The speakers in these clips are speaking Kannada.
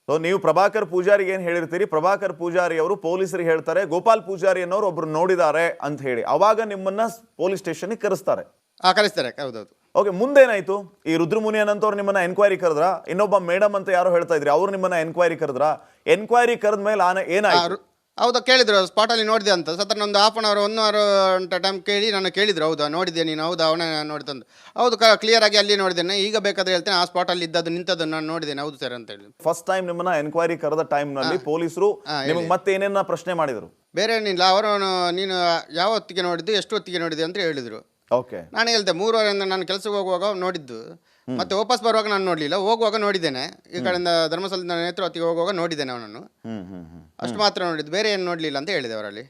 ಸೊ ನೀವು ಪ್ರಭಾಕರ್ ಪೂಜಾರಿಗೆ ಏನು ಹೇಳಿರ್ತೀರಿ, ಪ್ರಭಾಕರ್ ಪೂಜಾರಿ ಅವರು ಪೊಲೀಸರಿಗೆ ಹೇಳ್ತಾರೆ ಗೋಪಾಲ್ ಪೂಜಾರಿ ಅನ್ನೋರು ಒಬ್ರು ನೋಡಿದ್ದಾರೆ ಅಂತ ಹೇಳಿ, ಅವಾಗ ನಿಮ್ಮನ್ನ ಪೊಲೀಸ್ ಸ್ಟೇಷನ್ಗೆ ಕರೆಸ್ತಾರೆ. ಕಳಿಸ್ತಾರೆ. ಹೌದೌದು. ಓಕೆ, ಮುಂದೇನಾಯ್ತು? ಈ ರುದ್ರಮುನಿಯನ್ ಅಂತವ್ರು ನಿಮ್ಮನ್ನ ಎನ್ಕ್ವೈರಿ ಕರೆದ್ರ? ಇನ್ನೊಬ್ಬ ಮೇಡಮ್ ಅಂತ ಯಾರೋ ಹೇಳ್ತಾ ಇದ್ರಿ, ಅವ್ರು ನಿಮ್ಮನ್ನ ಎನ್ಕ್ವೈರಿ ಕರೆದ್ರ? ಎನ್ಕ್ವೈರಿ ಕರೆದ ಮೇಲೆ ಏನಾಯ್ತು? ಹೌದಾ, ಕೇಳಿದ್ರು ಸ್ಪಾಟಲ್ಲಿ ನೋಡಿದೆ ಅಂತ. ಸತ್ರ ಒಂದು ಹಾಫ್ ಅನ್ ಅವರ್ 1 ಅವರ್ ಅಂತ ಟೈಮ್ ಕೇಳಿ ನಾನು ಕೇಳಿದ್ರು, ಹೌದಾ ನೋಡಿದ್ದೆ ನೀನು? ಹೌದಾ, ಅವನೇ ನೋಡಿದಂದು. ಹೌದು, ಕ್ಲಿಯರ್ ಆಗಿ ಅಲ್ಲಿ ನೋಡಿದ್ದೇನೆ, ಈಗ ಬೇಕಾದ್ರೆ ಹೇಳ್ತೇನೆ, ಆ ಸ್ಪಾಟಲ್ಲಿ ಇದ್ದದ್ದು ನಿಂತದ್ದು ನಾನು ನೋಡಿದ್ದೇನೆ. ಹೌದು ಸರ್ ಅಂತ ಹೇಳಿ. ಫಸ್ಟ್ ಟೈಮ್ ನಿಮ್ಮನ್ನ ಎನ್ಕ್ವೈರಿ ಕರೆದ ಟೈಮ್ನಲ್ಲಿ ಪೊಲೀಸರು ನಿಮಗೆ ಮತ್ತೆ ಏನೇನ ಪ್ರಶ್ನೆ ಮಾಡಿದ್ರು? ಬೇರೆ ಏನಿಲ್ಲ, ಅವರು ನೀನು ಯಾವ ಹೊತ್ತಿಗೆ ನೋಡಿದ್ದು, ಎಷ್ಟು ಹೊತ್ತಿಗೆ ನೋಡಿದೆ ಅಂತ ಹೇಳಿದ್ರು. ಓಕೆ, ನಾನು ಹೇಳ್ದೆ 3 ನಾನು ಕೆಲಸಕ್ಕೆ ಹೋಗುವಾಗ ನೋಡಿದ್ದು, ಮತ್ತೆ ವಾಪಸ್ ಬರುವಾಗ ನಾನು ನೋಡಲಿಲ್ಲ, ಹೋಗುವಾಗ ನೋಡಿದ್ದೇನೆ. ಈ ಕಡೆಯಿಂದ ಧರ್ಮಸ್ಥಳದ ನೇತೃತ್ವಕ್ಕೆ ಹೋಗುವಾಗ ನೋಡಿದ್ದೇನೆ ಅವನನ್ನು, ಅಷ್ಟು ಮಾತ್ರ ನೋಡಿದ್ದು, ಬೇರೆ ಏನು ನೋಡಲಿಲ್ಲ ಅಂತ ಹೇಳಿದೆ ಅವರಲ್ಲಿ.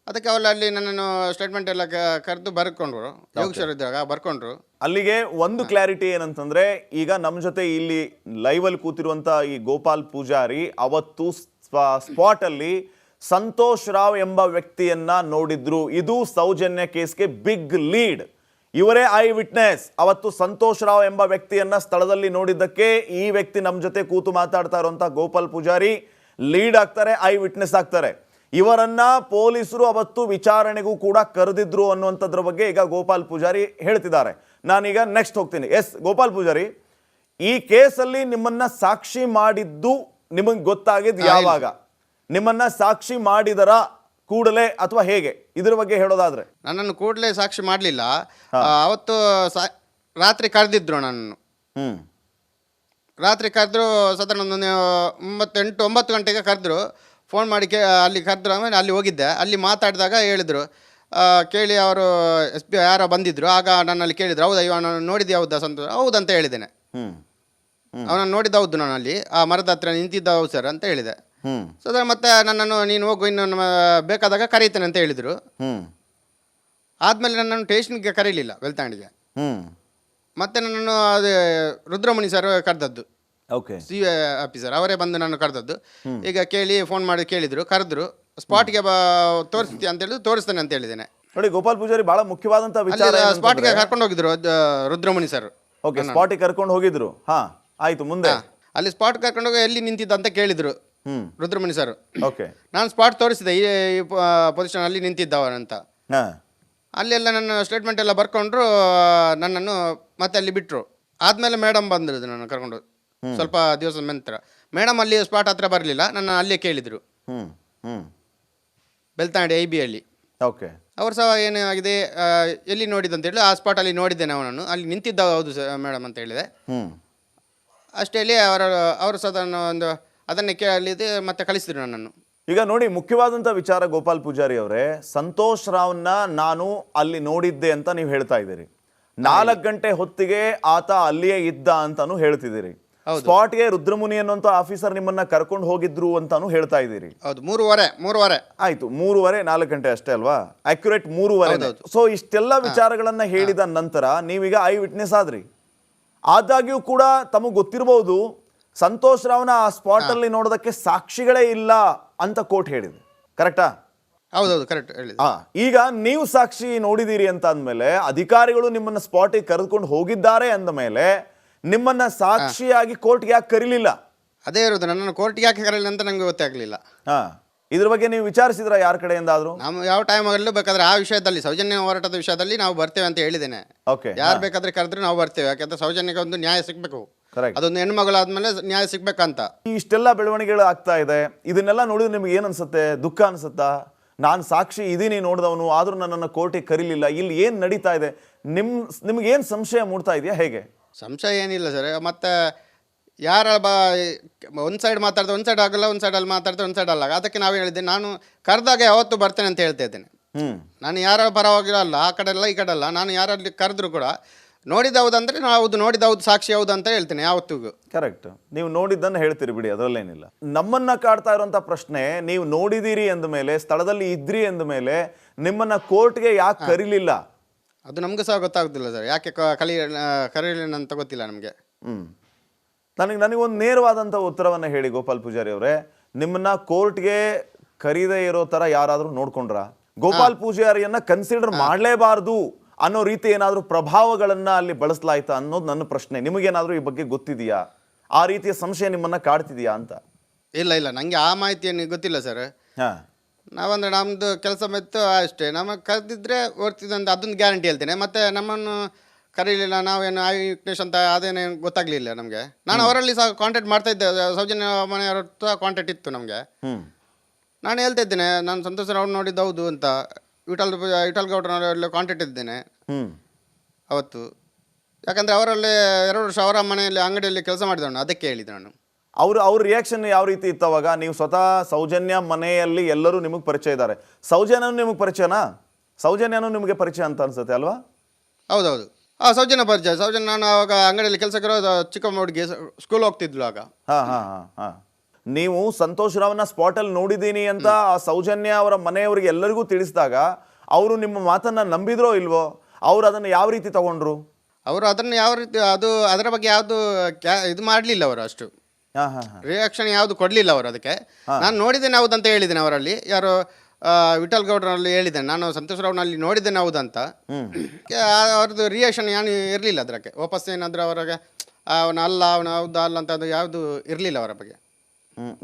ಅದಕ್ಕೆ ಅವರಲ್ಲಿ ನನ್ನನ್ನು ಸ್ಟೇಟ್ಮೆಂಟ್ ಎಲ್ಲ ಕರೆದು ಬರ್ಕೊಂಡ್ರು, ಯೋಗೇಶ್ವರ ಇದ್ದಾಗ ಬರ್ಕೊಂಡ್ರು. ಅಲ್ಲಿಗೆ ಒಂದು ಕ್ಲಾರಿಟಿ ಏನಂತಂದ್ರೆ, ಈಗ ನಮ್ಮ ಜೊತೆ ಇಲ್ಲಿ ಲೈವ್ ಅಲ್ಲಿ ಕೂತಿರುವಂತ ಈ ಗೋಪಾಲ್ ಪೂಜಾರಿ ಅವತ್ತು ಸ್ಪಾಟ್ ಅಲ್ಲಿ ಸಂತೋಷ್ ರಾವ್ ಎಂಬ ವ್ಯಕ್ತಿಯನ್ನ ನೋಡಿದ್ರು. ಇದು ಸೌಜನ್ಯ ಕೇಸ್ಗೆ ಬಿಗ್ ಲೀಡ್. ಇವರೇ ಐ ವಿಟ್ನೆಸ್. ಅವತ್ತು ಸಂತೋಷ್ ರಾವ್ ಎಂಬ ವ್ಯಕ್ತಿಯನ್ನ ಸ್ಥಳದಲ್ಲಿ ನೋಡಿದ್ದಕ್ಕೆ ಈ ವ್ಯಕ್ತಿ ನಮ್ಮ ಜೊತೆ ಕೂತು ಮಾತಾಡ್ತಾ ಇರುವಂತ ಗೋಪಾಲ್ ಪೂಜಾರಿ ಲೀಡ್ ಆಗ್ತಾರೆ, ಐ ವಿಟ್ನೆಸ್ ಆಗ್ತಾರೆ. ಇವರನ್ನ ಪೊಲೀಸರು ಅವತ್ತು ವಿಚಾರಣೆಗೂ ಕೂಡ ಕರೆದಿದ್ರು ಅನ್ನುವಂಥದ್ರ ಬಗ್ಗೆ ಈಗ ಗೋಪಾಲ್ ಪೂಜಾರಿ ಹೇಳ್ತಿದ್ದಾರೆ. ನಾನೀಗ ನೆಕ್ಸ್ಟ್ ಹೋಗ್ತೀನಿ. ಎಸ್ ಗೋಪಾಲ್ ಪೂಜಾರಿ, ಈ ಕೇಸಲ್ಲಿ ನಿಮ್ಮನ್ನ ಸಾಕ್ಷಿ ಮಾಡಿದ್ದು ನಿಮಗೆ ಗೊತ್ತಾಗಿದ್ದು ಯಾವಾಗ? ನಿಮ್ಮನ್ನ ಸಾಕ್ಷಿ ಮಾಡಿದರ ಕೂಡಲೇ ಅಥವಾ ಹೇಗೆ? ಇದ್ರ ಬಗ್ಗೆ ಹೇಳೋದಾದ್ರೆ. ನನ್ನನ್ನು ಕೂಡಲೇ ಸಾಕ್ಷಿ ಮಾಡಲಿಲ್ಲ. ಅವತ್ತು ರಾತ್ರಿ ಕರೆದಿದ್ರು ನನ್ನನ್ನು. ರಾತ್ರಿ ಕರೆದ್ರು, ಸಾಧಾರಣ ಒಂದು 9 ಗಂಟೆಗೆ ಕರೆದ್ರು. ಫೋನ್ ಮಾಡಿ ಅಲ್ಲಿ ಕರೆದ್ರು. ಆಮೇಲೆ ಅಲ್ಲಿ ಹೋಗಿದ್ದೆ. ಅಲ್ಲಿ ಮಾತಾಡಿದಾಗ ಹೇಳಿದರು, ಕೇಳಿ ಅವರು SP ಯಾರೋ ಬಂದಿದ್ರು. ಆಗ ನನ್ನಲ್ಲಿ ಕೇಳಿದ್ರು, ಹೌದಾ ಇವನು ನೋಡಿದ್ದೆ? ಹೌದಾ ಸಂತೋಷ್? ಹೌದಂತ ಹೇಳಿದ್ದೇನೆ. ಅವನನ್ನು ನೋಡಿದ್ದು ಹೌದು, ನಾನು ಅಲ್ಲಿ ಆ ಮರದ ಹತ್ರ ನಿಂತಿದ್ದ, ಹೌದು ಸರ್ ಅಂತ ಹೇಳಿದೆ. ಸೊ ಮತ್ತೆ ನನ್ನನ್ನು ನೀನು ಹೋಗು, ಇನ್ನು ಬೇಕಾದಾಗ ಕರೀತೇನೆ ಅಂತ ಹೇಳಿದರು. ಆದಮೇಲೆ ನನ್ನನ್ನು ಸ್ಟೇಷನ್ಗೆ ಕರೀಲಿಲ್ಲ, ಬೆಳ್ತಂಗಡಿಗೆ. ಮತ್ತೆ ನನ್ನನ್ನು ಅದೇ ರುದ್ರಮುನಿ ಸರ್ ಕರೆದದ್ದು, CA ಆಫೀಸರ್ ಅವರೇ ಬಂದು ನಾನು ಕರೆದದ್ದು. ಈಗ ಕೇಳಿ ಫೋನ್ ಮಾಡಿ ಕೇಳಿದ್ರು, ಕರೆದ್ರು. ಸ್ಪಾಟ್ಗೆ ತೋರಿಸ್ತೀಯ ಅಂತ ಹೇಳಿದ್ರು, ತೋರಿಸ್ತೇನೆ ಅಂತ ಹೇಳಿದ್ದೇನೆ. ನೋಡಿ ಗೋಪಾಲ್ ಪೂಜಾರಿ, ಬಹಳ ಮುಖ್ಯವಾದಂತ ವಿಚಾರ. ಸ್ಪಾಟ್ಗೆ ಕರ್ಕೊಂಡು ಹೋಗಿದ್ರು ರುದ್ರಮುನಿ ಸರ್. ಓಕೆ, ಸ್ಪಾಟಿಗೆ ಕರ್ಕೊಂಡು ಹೋಗಿದ್ರು. ಹಾ, ಆಯ್ತು, ಮುಂದೆ? ಅಲ್ಲಿ ಸ್ಪಾಟ್ ಕರ್ಕೊಂಡು ಹೋಗಿ ಎಲ್ಲಿ ನಿಂತಿದ್ದ ಅಂತ ಕೇಳಿದ್ರು ರುದ್ರಮುನಿ ಸರ್. ಓಕೆ, ನಾನು ಸ್ಪಾಟ್ ತೋರಿಸಿದೆ, ಈ ಪೊಸಿಷನ್ ಅಲ್ಲಿ ನಿಂತಿದ್ದವನಂತ. ಅಲ್ಲೆಲ್ಲ ನನ್ನ ಸ್ಟೇಟ್ಮೆಂಟ್ ಎಲ್ಲ ಬರ್ಕೊಂಡ್ರು. ನನ್ನನ್ನು ಮತ್ತೆ ಅಲ್ಲಿ ಬಿಟ್ಟರು. ಆದಮೇಲೆ ಮೇಡಮ್ ಬಂದ್ರು ನನ್ನ ಕರ್ಕೊಂಡು ಸ್ವಲ್ಪ ದಿವಸದ ನಂತರ. ಮೇಡಮ್ ಅಲ್ಲಿ ಸ್ಪಾಟ್ ಹತ್ರ ಬರಲಿಲ್ಲ, ನನ್ನ ಅಲ್ಲೇ ಕೇಳಿದರು, ಬೆಳ್ತಂಗಡಿ IB ಅಲ್ಲಿ. ಓಕೆ, ಅವ್ರು ಸಹ ಏನಾಗಿದೆ, ಎಲ್ಲಿ ನೋಡಿದ್ದು ಹೇಳಿ, ಆ ಸ್ಪಾಟಲ್ಲಿ ನೋಡಿದ್ದೇನೆ ಅವನನ್ನು, ಅಲ್ಲಿ ನಿಂತಿದ್ದ, ಹೌದು ಮೇಡಮ್ ಅಂತ ಹೇಳಿದೆ. ಅಷ್ಟೇ ಹೇಳಿ ಅವರು ಸಾಧಾರಣ ಒಂದು ಅದನ್ನೇ ಕೇಳಿದೆ, ಮತ್ತೆ ಕಳಿಸಿದ್ರು ನನ್ನನ್ನು. ಈಗ ನೋಡಿ, ಮುಖ್ಯವಾದಂಥ ವಿಚಾರ ಗೋಪಾಲ್ ಪೂಜಾರಿ ಅವರೇ, ಸಂತೋಷ್ ರಾವ್ನ ನಾನು ಅಲ್ಲಿ ನೋಡಿದ್ದೆ ಅಂತ ನೀವು ಹೇಳ್ತಾ ಇದ್ದೀರಿ. 4 ಗಂಟೆ ಹೊತ್ತಿಗೆ ಆತ ಅಲ್ಲಿಯೇ ಇದ್ದ ಅಂತಾನು ಹೇಳ್ತಿದ್ದೀರಿ. ಸ್ಪಾಟ್ಗೆ ರುದ್ರಮುನಿ ಅನ್ನುವಂಥ ಆಫೀಸರ್ ನಿಮ್ಮನ್ನ ಕರ್ಕೊಂಡು ಹೋಗಿದ್ರು ಅಂತಾನು ಹೇಳ್ತಾ ಇದ್ದೀರಿ. ಹೌದು, 3:30 ಆಯ್ತು, 3:30 4 ಗಂಟೆ ಅಷ್ಟೇ ಅಲ್ವಾ? ಅಕ್ಯುರೇಟ್ 3:30. ಸೊ ಇಷ್ಟೆಲ್ಲ ವಿಚಾರಗಳನ್ನ ಹೇಳಿದ ನಂತರ ನೀವೀಗ ಐ ವಿಟ್ನೆಸ್ ಆದ್ರಿ. ಆದಾಗ್ಯೂ ಕೂಡ ತಮಗೆ ಗೊತ್ತಿರಬಹುದು, ಸಂತೋಷ್ ರಾವ್ನ ಆ ಸ್ಪಾಟ್ ಅಲ್ಲಿ ನೋಡೋದಕ್ಕೆ ಸಾಕ್ಷಿಗಳೇ ಇಲ್ಲ ಅಂತ ಕೋರ್ಟ್ ಹೇಳಿದೆ. ಕರೆಕ್ಟಾ? ಹೌದೌದು, ಕರೆಕ್ಟ್ ಹೇಳಿದೆ. ಈಗ ನೀವು ಸಾಕ್ಷಿ ನೋಡಿದೀರಿ ಅಂತ ಅಂದಮೇಲೆ, ಅಧಿಕಾರಿಗಳು ನಿಮ್ಮನ್ನ ಸ್ಪಾಟಿಗೆ ಕರೆದುಕೊಂಡು ಹೋಗಿದ್ದಾರೆ ಅಂದ ಮೇಲೆ ನಿಮ್ಮನ್ನ ಸಾಕ್ಷಿಯಾಗಿ ಕೋರ್ಟ್ಗೆ ಯಾಕೆ ಕರೀಲಿಲ್ಲ? ಅದೇ ಇರೋದು, ನನ್ನನ್ನು ಕೋರ್ಟ್ಗೆ ಯಾಕೆ ಕರೀಲಿಲ್ಲ ಅಂತ ನಂಗೆ ಗೊತ್ತಾಗಲಿಲ್ಲ. ಇದ್ರ ಬಗ್ಗೆ ನೀವು ವಿಚಾರಿಸಿದ್ರ ಯಾರ ಕಡೆಯಿಂದ ಆದ್ರೂ? ನಾವು ಯಾವ ಟೈಮಲ್ಲೂ ಬೇಕಾದ್ರೆ ಆ ವಿಷಯದಲ್ಲಿ, ಸೌಜನ್ಯ ಹೋರಾಟದ ವಿಷಯದಲ್ಲಿ ನಾವು ಬರ್ತೇವೆ ಅಂತ ಹೇಳಿದ್ದೇನೆ. ಯಾರು ಬೇಕಾದ್ರೆ ಕರೆದ್ರೆ ನಾವು ಬರ್ತೇವೆ. ಯಾಕಂದ್ರೆ ಸೌಜನ್ಯಕ್ಕೆ ಒಂದು ನ್ಯಾಯ ಸಿಗ್ಬೇಕು, ಅದೊಂದು ಹೆಣ್ಮಗಳಾದ್ಮೇಲೆ ನ್ಯಾಯ ಸಿಗ್ಬೇಕಂತ. ಇಷ್ಟೆಲ್ಲ ಬೆಳವಣಿಗೆಗಳು ಆಗ್ತಾ ಇದೆ. ಇದನ್ನೆಲ್ಲ ನೋಡಿದ್ರೆ ನಿಮ್ಗೆ ಏನ್ ಅನ್ಸುತ್ತೆ? ದುಃಖ ಅನ್ಸುತ್ತಾ? ನಾನು ಸಾಕ್ಷಿ ಇದೀನಿ, ನೋಡಿದವನು, ಆದ್ರೂ ನನ್ನನ್ನು ಕೋರ್ಟಿಗೆ ಕರೀಲಿಲ್ಲ, ಇಲ್ಲಿ ಏನ್ ನಡೀತಾ ಇದೆ? ನಿಮ್ಗೆ ಏನ್ ಸಂಶಯ ಮೂಡ್ತಾ ಇದೆಯಾ? ಹೇಗೆ? ಸಂಶಯ ಏನಿಲ್ಲ ಸರ್. ಮತ್ತೆ ಯಾರ ಒಂದು ಸೈಡ್ ಮಾತಾಡ್ದೆ ಒಂದು ಸೈಡ್ ಆಗಲ್ಲ, ಒಂದು ಸೈಡಲ್ಲಿ ಮಾತಾಡ್ದೆ ಒಂದು ಸೈಡ್ ಅಲ್ಲ. ಅದಕ್ಕೆ ನಾವು ಹೇಳಿದ್ದೆ, ನಾನು ಕರೆದಾಗ ಯಾವತ್ತೂ ಬರ್ತೇನೆ ಅಂತ ಹೇಳ್ತಾ ಇದ್ದೇನೆ. ನಾನು ಯಾರ ಪರವಾಗಿರಲ್ಲ, ಆ ಕಡೆ ಅಲ್ಲ ಈ ಕಡೆ ಅಲ್ಲ. ನಾನು ಯಾರಲ್ಲಿ ಕರೆದ್ರು ಕೂಡ ನೋಡಿದ ಹೌದಂದ್ರೆ ನಾವು ಹೌದು, ನೋಡಿದ ಹೌದು, ಸಾಕ್ಷಿ ಹೌದು ಅಂತ ಹೇಳ್ತೇನೆ ಯಾವತ್ತಿಗೂ. ಕರೆಕ್ಟ್, ನೀವು ನೋಡಿದ್ದನ್ನು ಹೇಳ್ತೀರಿ ಬಿಡಿ, ಅದರಲ್ಲೇನಿಲ್ಲ. ನಮ್ಮನ್ನ ಕಾಡ್ತಾ ಇರುವಂತ ಪ್ರಶ್ನೆ, ನೀವು ನೋಡಿದಿರಿ ಅಂದ ಮೇಲೆ, ಸ್ಥಳದಲ್ಲಿ ಇದ್ರಿ ಅಂದ ಮೇಲೆ ನಿಮ್ಮನ್ನ ಕೋರ್ಟ್ಗೆ ಯಾಕೆ ಕರೀಲಿಲ್ಲ? ಅದು ನಮಗೂ ಸಹ ಗೊತ್ತಾಗುದಿಲ್ಲ ಸರ್, ಯಾಕೆ ಕರೀಲಿಲ್ಲ ಅಂತ ಗೊತ್ತಿಲ್ಲ ನಮಗೆ. ನನಗೊಂದು ನೇರವಾದಂಥ ಉತ್ತರವನ್ನು ಹೇಳಿ ಗೋಪಾಲ್ ಪೂಜಾರಿ ಅವರೇ. ನಿಮ್ಮನ್ನ ಕೋರ್ಟ್ಗೆ ಕರೀದೇ ಇರೋ ತರ ಯಾರಾದರೂ ನೋಡ್ಕೊಂಡ್ರ? ಗೋಪಾಲ್ ಪೂಜಾರಿಯನ್ನ ಕನ್ಸಿಡರ್ ಮಾಡಲೇಬಾರ್ದು ಅನ್ನೋ ರೀತಿ ಏನಾದರೂ ಪ್ರಭಾವಗಳನ್ನ ಅಲ್ಲಿ ಬಳಸಲಾಯ್ತಾ ಅನ್ನೋದು ನನ್ನ ಪ್ರಶ್ನೆ. ನಿಮಗೇನಾದರೂ ಈ ಬಗ್ಗೆ ಗೊತ್ತಿದೆಯಾ? ಆ ರೀತಿಯ ಸಂಶಯ ನಿಮ್ಮನ್ನ ಕಾಡ್ತಿದ್ಯಾ ಅಂತ? ಇಲ್ಲ ನನಗೆ ಆ ಮಾಹಿತಿ ಏನು ಗೊತ್ತಿಲ್ಲ ಸರ್. ಹಾ. ನಾವಂದ್ರೆ ನಮ್ಮದು ಕೆಲಸ ಮತ್ತು ಅಷ್ಟೇ, ನಮಗೆ ಕರೆದಿದ್ರೆ ಓಡ್ತಿದ್ದಂತ ಅದೊಂದು ಗ್ಯಾರಂಟಿ ಹೇಳ್ತೇನೆ. ಮತ್ತು ನಮ್ಮನ್ನು ಕರೀಲಿಲ್ಲ, ನಾವೇನು ವಿಘ್ನೇಶ್ ಅಂತ ಅದೇನೇ ಗೊತ್ತಾಗಲಿಲ್ಲ ನಮಗೆ. ನಾನು ಅವರಲ್ಲಿ ಸಹ ಕಾಂಟ್ಯಾಕ್ಟ್ ಮಾಡ್ತಾ ಇದ್ದೆ, ಸೌಜನ್ಯ ಮನೆಯವರ ಹತ್ರ ಕಾಂಟ್ಯಾಕ್ಟ್ ಇತ್ತು ನಮಗೆ. ನಾನು ಹೇಳ್ತಾ ಇದ್ದೇನೆ, ನಾನು ಸಂತೋಷ್ ರಾವ್ ನೋಡಿದ್ದು ಹೌದು ಅಂತ. ವಿಠಲ್ ಗೌಡ್ರವರಲ್ಲಿ ಕಾಂಟ್ಯಾಕ್ಟ್ ಇದ್ದೇನೆ ಅವತ್ತು. ಯಾಕಂದರೆ ಅವರಲ್ಲಿ 2 ವರ್ಷ ಅವರ ಮನೆಯಲ್ಲಿ ಅಂಗಡಿಯಲ್ಲಿ ಕೆಲಸ ಮಾಡಿದವನು, ಅದಕ್ಕೆ ಹೇಳಿದೆ ನಾನು. ಅವ್ರ ರಿಯಾಕ್ಷನ್ ಯಾವ ರೀತಿ ಇತ್ತು ಅವಾಗ? ನೀವು ಸ್ವತಃ ಸೌಜನ್ಯ ಮನೆಯಲ್ಲಿ ಎಲ್ಲರೂ ನಿಮಗೆ ಪರಿಚಯ ಇದ್ದಾರೆ, ಸೌಜನ್ಯನೂ ನಿಮಗೆ ಪರಿಚಯನಾ? ಸೌಜನ್ಯನೂ ನಿಮಗೆ ಪರಿಚಯ ಅಂತ ಅನ್ಸುತ್ತೆ ಅಲ್ವಾ? ಹೌದೌದು, ಸೌಜನ್ಯ ಪರಿಚಯ. ಸೌಜನ್ಯ ನಾನು ಆವಾಗ ಅಂಗಡಿಯಲ್ಲಿ ಕೆಲಸಕ್ಕೆ ಚಿಕ್ಕ ಹುಡುಗಿ ಸ್ಕೂಲ್ ಹೋಗ್ತಿದ್ಲು ಆಗ. ನೀವು ಸಂತೋಷ್ ರಾವ್ನ ಸ್ಪಾಟಲ್ಲಿ ನೋಡಿದ್ದೀನಿ ಅಂತ ಆ ಸೌಜನ್ಯ ಅವರ ಮನೆಯವರಿಗೆ ಎಲ್ಲರಿಗೂ ತಿಳಿಸಿದಾಗ ಅವರು ನಿಮ್ಮ ಮಾತನ್ನ ನಂಬಿದ್ರೋ ಇಲ್ವೋ? ಅವ್ರು ಅದನ್ನು ಯಾವ ರೀತಿ ತಗೊಂಡ್ರು? ಅವರು ಅದನ್ನು ಯಾವ ರೀತಿ ಅದರ ಬಗ್ಗೆ ಯಾವುದು ಇದು ಮಾಡಲಿಲ್ಲ ಅವರು, ಅಷ್ಟು ರಿಯಾಕ್ಷನ್ ಯಾವುದು ಕೊಡಲಿಲ್ಲ ಅವರು ಅದಕ್ಕೆ. ನಾನು ನೋಡಿದ್ದೇನೆ ಹೌದಂತ ಹೇಳಿದ್ದೇನೆ ಅವರಲ್ಲಿ. ಯಾರು ವಿಠಲ್ ಗೌಡ್ರಲ್ಲಿ ಹೇಳಿದ್ದೇನೆ ನಾನು, ಸಂತೋಷ್ ರಾವ್ನಲ್ಲಿ ನೋಡಿದ್ದೇನೆ ಹೌದಂತ. ಅವ್ರದ್ದು ರಿಯಾಕ್ಷನ್ ಏನು ಇರಲಿಲ್ಲ ಅದಕ್ಕೆ. ವಾಪಸ್ ಏನಾದರೂ ಅವರಿಗೆ ಅವನ ಹೌದಾ ಅಲ್ಲ ಅಂತ ಅದು ಯಾವುದು ಇರಲಿಲ್ಲ ಅವರ ಬಗ್ಗೆ.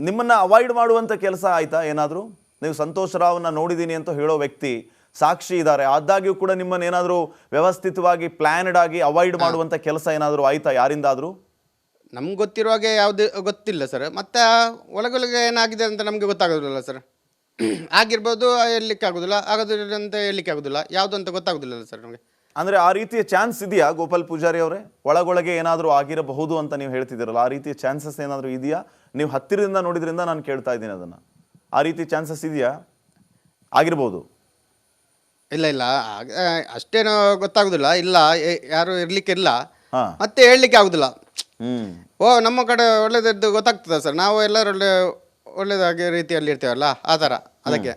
ನಿಮ್ಮನ್ನ ಅವಾಯ್ಡ್ ಮಾಡುವಂಥ ಕೆಲಸ ಆಯ್ತಾ ಏನಾದರೂ? ನೀವು ಸಂತೋಷ್ ರಾವ್ನ ನೋಡಿದ್ದೀನಿ ಅಂತ ಹೇಳೋ ವ್ಯಕ್ತಿ ಸಾಕ್ಷಿ ಇದ್ದಾರೆ, ಆದಾಗ್ಯೂ ಕೂಡ ನಿಮ್ಮನ್ನು ಏನಾದರೂ ವ್ಯವಸ್ಥಿತವಾಗಿ ಪ್ಲ್ಯಾನ್ಡ್ ಆಗಿ ಅವಾಯ್ಡ್ ಮಾಡುವಂಥ ಕೆಲಸ ಏನಾದರೂ ಆಯ್ತಾ ಯಾರಿಂದಾದರೂ? ನಮ್ಗೆ ಗೊತ್ತಿರುವಾಗೆ ಯಾವುದು ಗೊತ್ತಿಲ್ಲ ಸರ್. ಮತ್ತು ಒಳಗೊಳಗೆ ಏನಾಗಿದೆ ಅಂತ ನಮಗೆ ಗೊತ್ತಾಗೋದಿಲ್ಲ ಸರ್. ಆಗಿರ್ಬೋದು, ಹೇಳಲಿಕ್ಕೆ ಆಗೋದಿಲ್ಲ, ಆಗೋದಿಲ್ಲ ಅಂತ ಹೇಳಲಿಕ್ಕೆ ಆಗೋದಿಲ್ಲ, ಯಾವುದು ಅಂತ ಗೊತ್ತಾಗೋದಿಲ್ಲ ಸರ್ ನಮಗೆ. ಅಂದರೆ ಆ ರೀತಿಯ ಚಾನ್ಸ್ ಇದೆಯಾ ಗೋಪಾಲ್ ಪೂಜಾರಿ ಅವರೇ? ಒಳಗೊಳಗೆ ಏನಾದರೂ ಆಗಿರಬಹುದು ಅಂತ ನೀವು ಹೇಳ್ತಿದ್ದೀರಲ್ಲ, ಆ ರೀತಿಯ ಚಾನ್ಸಸ್ ಏನಾದರೂ ಇದೆಯಾ? ನೀವು ಹತ್ತಿರದಿಂದ ನೋಡಿದ್ರಿಂದ ನಾನು ಕೇಳ್ತಾ ಇದ್ದೀನಿ ಅದನ್ನು. ಆ ರೀತಿ ಚಾನ್ಸಸ್ ಇದೆಯಾ? ಆಗಿರ್ಬೋದು. ಇಲ್ಲ ಅಷ್ಟೇನೋ ಗೊತ್ತಾಗೋದಿಲ್ಲ. ಇಲ್ಲ ಯಾರು ಇರಲಿಕ್ಕಿಲ್ಲ, ಮತ್ತೆ ಹೇಳಲಿಕ್ಕೆ ಆಗೋದಿಲ್ಲ. ನಮ್ಮ ಕಡೆ ಒಳ್ಳೇದದ್ದು ಗೊತ್ತಾಗ್ತದೆ ಸರ್. ನಾವು ಎಲ್ಲರೂ ಒಳ್ಳೇದಾಗಿ ರೀತಿಯಲ್ಲಿ ಇರ್ತೇವಲ್ಲ, ಆ ಥರ, ಅದಕ್ಕೆ.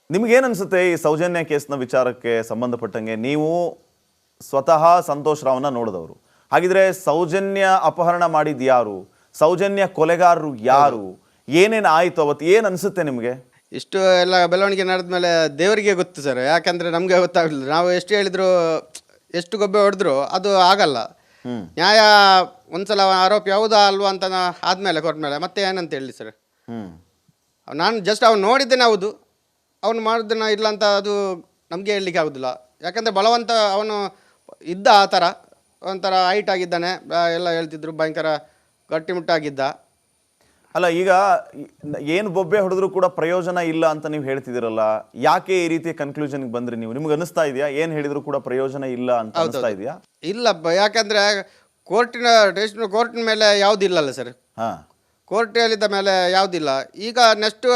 ನಿಮಗೇನು ಅನಿಸುತ್ತೆ ಈ ಸೌಜನ್ಯ ಕೇಸ್ನ ವಿಚಾರಕ್ಕೆ ಸಂಬಂಧಪಟ್ಟಂಗೆ? ನೀವು ಸ್ವತಃ ಸಂತೋಷ್ ರಾವ್ನ ನೋಡಿದವರು, ಹಾಗಿದ್ರೆ ಸೌಜನ್ಯ ಅಪಹರಣ ಮಾಡಿದ್ದು ಯಾರು? ಸೌಜನ್ಯ ಕೊಲೆಗಾರರು ಯಾರು? ಏನೇನು ಆಯಿತು ಅವತ್ತು? ಏನು ಅನಿಸುತ್ತೆ ನಿಮಗೆ? ಇಷ್ಟು ಎಲ್ಲ ಬೆಳವಣಿಗೆ ನಡೆದ ಮೇಲೆ ದೇವರಿಗೆ ಗೊತ್ತು ಸರ್. ಯಾಕಂದರೆ ನಮಗೆ ಗೊತ್ತಾಗಲಿಲ್ಲ. ನಾವು ಎಷ್ಟು ಹೇಳಿದ್ರು, ಎಷ್ಟು ಗೊಬ್ಬೆ ಹೊಡೆದ್ರು ಅದು ಆಗಲ್ಲ. ನ್ಯಾಯ ಒಂದ್ಸಲ ಆರೋಪಿ ಹೌದಾ ಅಲ್ವಾ ಅಂತ ಆದಮೇಲೆ ಕೋರ್ಟ್ ಮೇಲೆ ಮತ್ತೆ ಏನಂತ ಹೇಳಿ ಸರ್. ನಾನು ಜಸ್ಟ್ ಅವ್ನು ನೋಡಿದ್ದೇನೆ, ಹೌದು ಅವನು ಮಾಡಿದ್ದನ್ನ ಇಲ್ಲ ಅಂತ ಅದು ನಮಗೆ ಹೇಳಲಿಕ್ಕೆ ಆಗೋದಿಲ್ಲ. ಯಾಕಂದರೆ ಬಲವಂತ ಅವನು ಇದ್ದ ಆ ಥರ ಒಂಥರ ಹೈಟ್ ಆಗಿದ್ದಾನೆ, ಎಲ್ಲ ಹೇಳ್ತಿದ್ರು, ಭಯಂಕರ ಗಟ್ಟಿಮುಟ್ಟಾಗಿದ್ದ. ಅಲ್ಲ, ಈಗ ಏನು ಬೊಬ್ಬೆ ಹೊಡೆದ್ರು ಕೂಡ ಪ್ರಯೋಜನ ಇಲ್ಲ ಅಂತ ನೀವು ಹೇಳ್ತಿದ್ದೀರಲ್ಲ, ಯಾಕೆ ಈ ರೀತಿಯ ಕನ್ಕ್ಲೂಷನ್ಗೆ ಬಂದ್ರಿ ನೀವು? ನಿಮ್ಗೆ ಅನಿಸ್ತಾ ಇದೆಯಾ ಏನು ಹೇಳಿದ್ರು ಕೂಡ ಪ್ರಯೋಜನ ಇಲ್ಲ ಅಂತ ಅನಿಸ್ತಾ ಇದೆಯಾ? ಇಲ್ಲಪ್ಪ, ಯಾಕಂದರೆ ಕೋರ್ಟಿನ ಮೇಲೆ ಯಾವುದಿಲ್ಲಲ್ಲ ಸರ್. ಕೋರ್ಟಲ್ಲಿದ್ದ ಮೇಲೆ ಯಾವುದಿಲ್ಲ. ಈಗ ನೆಕ್ಸ್ಟ್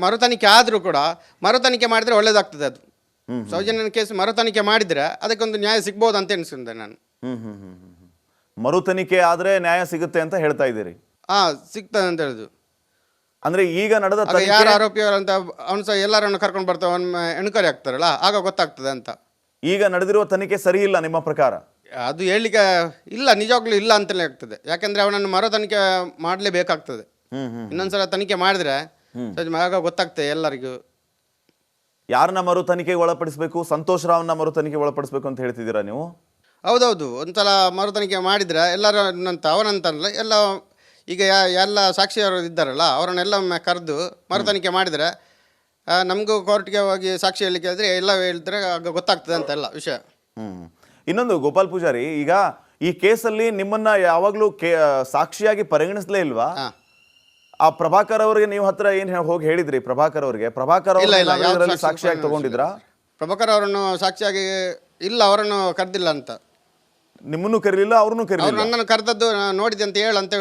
ಮರುತನಿಖೆ ಆದರೂ ಕೂಡ ಮರುತನಿಖೆ ಮಾಡಿದರೆ ಒಳ್ಳೇದಾಗ್ತದೆ. ಅದು ಸೌಜನ್ಯನ ಕೇಸ್ ಮರುತನಿಖೆ ಮಾಡಿದರೆ ಅದಕ್ಕೊಂದು ನ್ಯಾಯ ಸಿಗ್ಬೋದು ಅಂತ ಎನಿಸಿದೆ ನಾನು. ಮರುತನಿಖೆ ಆದರೆ ನ್ಯಾಯ ಸಿಗುತ್ತೆ ಅಂತ ಹೇಳ್ತಾ ಇದ್ದೀರಿ? ಸಿಗ್ತದೆ ಅಂತ ಹೇಳಿದ್ರು. ಅಂದ್ರೆ ಈಗ ನಡೆದ ಯಾರು ಆರೋಪಿಯವರಂತ ಅವನು ಸಹ ಎಲ್ಲರನ್ನು ಕರ್ಕೊಂಡು ಬರ್ತಾವ, ಎನ್ಕ್ವೈರಿ ಆಗ್ತಾರಲ್ಲ, ಆಗ ಗೊತ್ತಾಗ್ತದೆ ಅಂತ. ಈಗ ನಡೆದಿರುವ ತನಿಖೆ ಸರಿ ಇಲ್ಲ ನಿಮ್ಮ ಪ್ರಕಾರ? ಅದು ಹೇಳಲಿಕ್ಕೆ ಇಲ್ಲ, ನಿಜವಾಗ್ಲೂ ಇಲ್ಲ ಅಂತಲೇ ಆಗ್ತದೆ. ಯಾಕಂದ್ರೆ ಅವನನ್ನು ಮರು ತನಿಖೆ ಮಾಡಲೇಬೇಕಾಗ್ತದೆ. ಇನ್ನೊಂದ್ಸಲ ತನಿಖೆ ಮಾಡಿದ್ರೆ ಆಗ ಗೊತ್ತಾಗ್ತದೆ ಎಲ್ಲರಿಗೂ. ಯಾರನ್ನ ಮರು ತನಿಖೆಗೆ ಒಳಪಡಿಸಬೇಕು? ಸಂತೋಷ್ ರಾವ್ನ ಮರು ತನಿಖೆ ಒಳಪಡಿಸಬೇಕು ಅಂತ ಹೇಳ್ತಿದ್ದೀರಾ ನೀವು? ಹೌದೌದು, ಒಂದ್ಸಲ ಮರು ತನಿಖೆ ಮಾಡಿದ್ರೆ ಅವನಂತಲ್ಲ ಎಲ್ಲ ಈಗ ಎಲ್ಲ ಸಾಕ್ಷಿಯವರು ಇದ್ದಾರಲ್ಲ ಅವರನ್ನೆಲ್ಲ ಕರೆದು ಮರು ತನಿಖೆ ಮಾಡಿದರೆ ನಮಗೂ ಕೋರ್ಟ್ಗೆ ಹೋಗಿ ಸಾಕ್ಷಿ ಹೇಳಲಿಕ್ಕೆ ಹೇಳಿದ್ರೆ ಎಲ್ಲ ಹೇಳಿದ್ರೆ ಆಗ ಗೊತ್ತಾಗ್ತದೆ ಅಂತ ಎಲ್ಲ ವಿಷಯ. ಇನ್ನೊಂದು ಗೋಪಾಲ್ ಪೂಜಾರಿ, ಈಗ ಈ ಕೇಸಲ್ಲಿ ನಿಮ್ಮನ್ನ ಯಾವಾಗಲೂ ಸಾಕ್ಷಿಯಾಗಿ ಪರಿಗಣಿಸಲೇ ಇಲ್ವಾ? ಆ ಪ್ರಭಾಕರ್ ಅವರಿಗೆ ನೀವು ಹತ್ರ ಏನು ಹೋಗಿ ಹೇಳಿದ್ರಿ? ಪ್ರಭಾಕರ್ ಅವರಿಗೆ ಸಾಕ್ಷಿಯಾಗಿ ತಗೊಂಡಿದ್ರಾ? ಪ್ರಭಾಕರ್ ಅವರನ್ನು ಸಾಕ್ಷಿಯಾಗಿ ಇಲ್ಲ, ಅವರನ್ನು ಕರೆದಿಲ್ಲ ಅಂತ. ನಿಮ್ಮನ್ನು ಕರೀಲಿಲ್ಲ, ಅವ್ರನ್ನೂ ಕರೀಲಿಲ್ಲ? ನನ್ನನ್ನು ಕರೆದದ್ದು ನೋಡಿದೆ ಅಂತ ಹೇಳಂತ